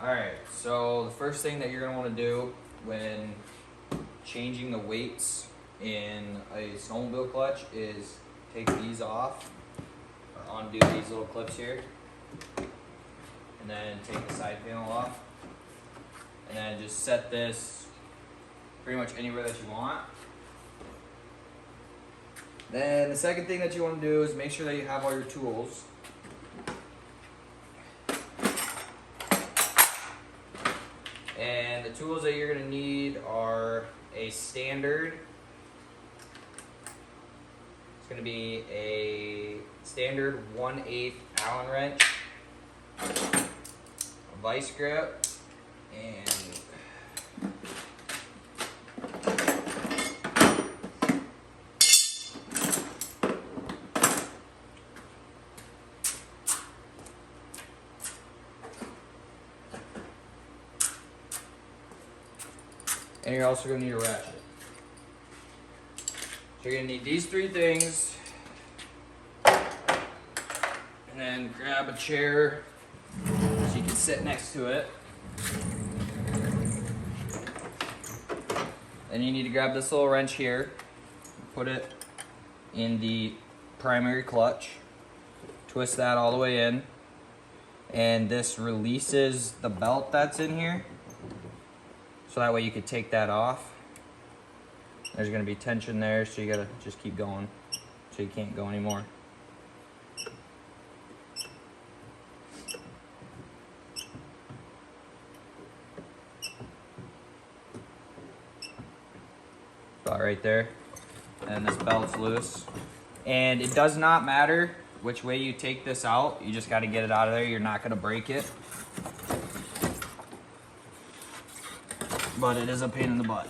Alright, so the first thing that you're going to want to do when changing the weights in a snowmobile clutch is take these off, or undo these little clips here, and then take the side panel off, and then just set this pretty much anywhere that you want. Then the second thing that you want to do is make sure that you have all your tools. And the tools that you're going to need are a standard. It's going to be a standard 1/8 Allen wrench, a vice grip, and you're also going to need a ratchet. So you're going to need these three things, and then grab a chair so you can sit next to it. Then you need to grab this little wrench here, put it in the primary clutch, twist that all the way in, and this releases the belt that's in here. So that way you could take that off. There's gonna be tension there, so you gotta just keep going so you can't go anymore. About right there. And this belt's loose. And it does not matter which way you take this out, you just gotta get it out of there. You're not gonna break it. But it is a pain in the butt.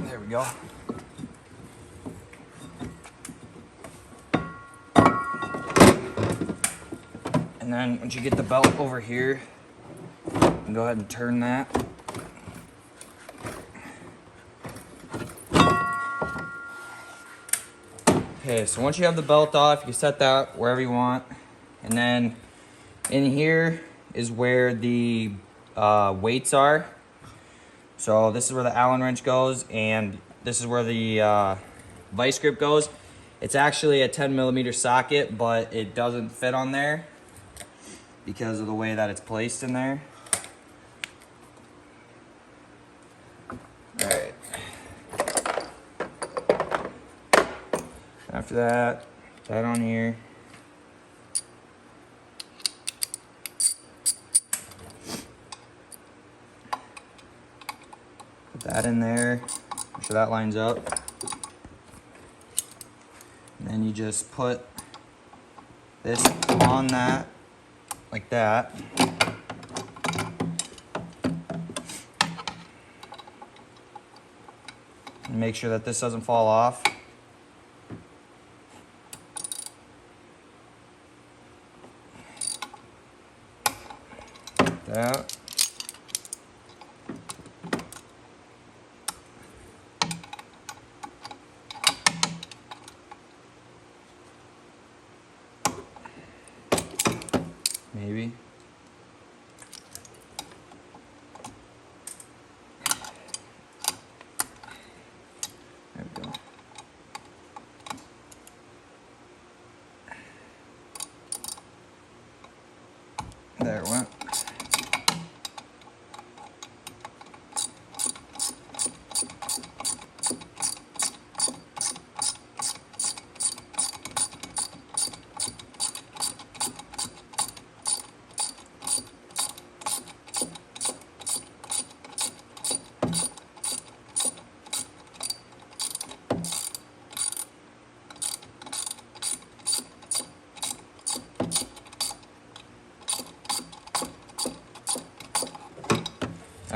There we go. And then once you get the belt over here, you can go ahead and turn that. Okay, so once you have the belt off, you can set that wherever you want. And then in here is where the weights are. So this is where the Allen wrench goes, and this is where the vice grip goes. It's actually a 10mm socket, but it doesn't fit on there because of the way that it's placed in there. All right. After that, that on here. Put that in there, make sure that lines up. And then you just put this on that, like that. And make sure that this doesn't fall off. That. Maybe. There we go. There it went.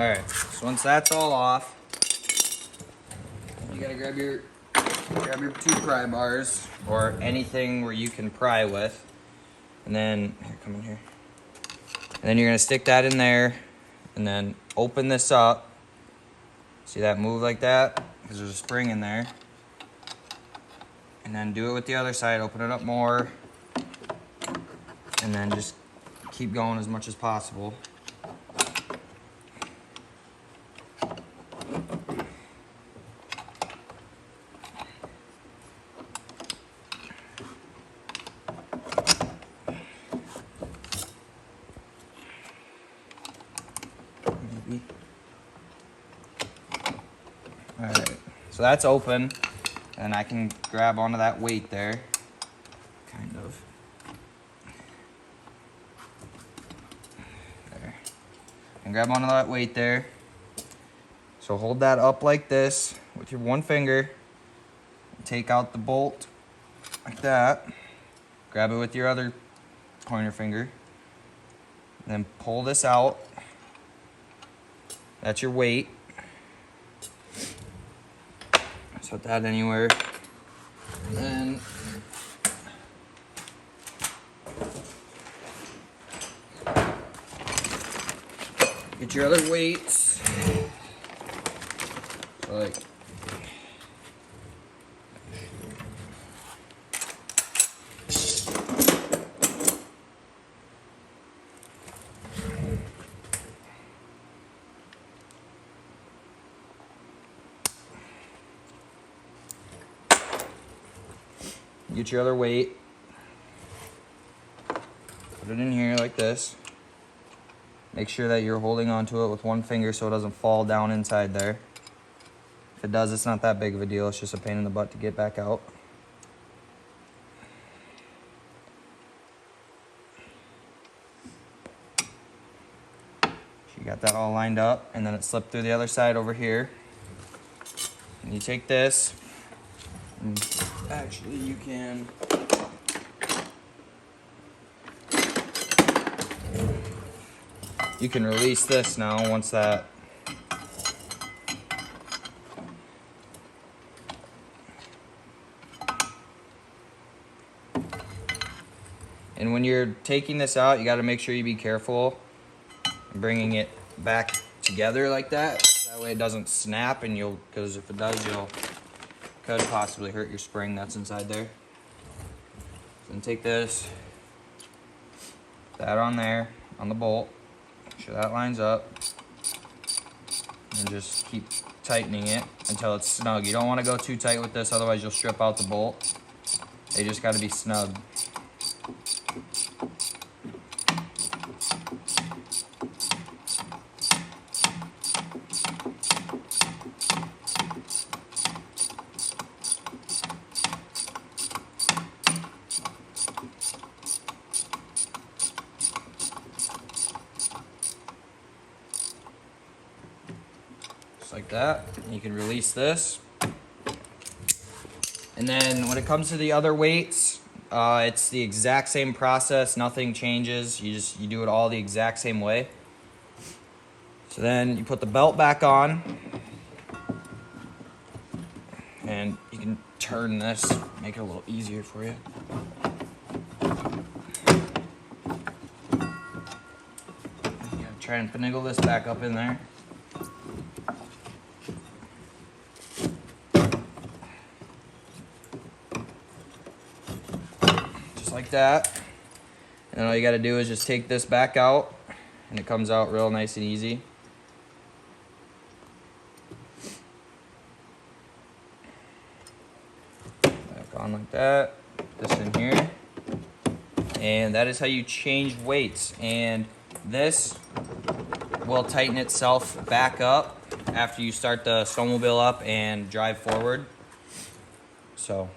Alright, so once that's all off, you gotta grab your 2 pry bars or anything where you can pry with. And then, here, come in here. And then you're gonna stick that in there and then open this up. See that move like that? Because there's a spring in there. And then do it with the other side, open it up more. And then just keep going as much as possible. Maybe. All right, so that's open, and I can grab onto that weight there, kind of. There. And grab onto that weight there. So hold that up like this with your one finger. Take out the bolt like that. Grab it with your other pointer finger. And then pull this out. That's your weight. Set that anywhere. And then get your other weights. So like get your other weight, put it in here like this. Make sure that you're holding onto it with one finger so it doesn't fall down inside there. If it does, it's not that big of a deal. It's just a pain in the butt to get back out. You got that all lined up, and then it slipped through the other side over here. And you take this, and actually you can release this now once that and when you're taking this out, you got to make sure you be careful bringing it back together like that. That way it doesn't snap, and because if it does, could possibly hurt your spring that's inside there. So then take this, put that on there, on the bolt, make sure that lines up, and just keep tightening it until it's snug. You don't want to go too tight with this, otherwise you'll strip out the bolt. They just got to be snug. Like that. You can release this, and then when it comes to the other weights, it's the exact same process. Nothing changes. You do it all the exact same way. So then you put the belt back on, and you can turn this, make it a little easier for you. You gotta try and finagle this back up in there. Like that, and all you got to do is just take this back out, and it comes out real nice and easy. Back on like that, put this in here, and that is how you change weights. And this will tighten itself back up after you start the snowmobile up and drive forward. So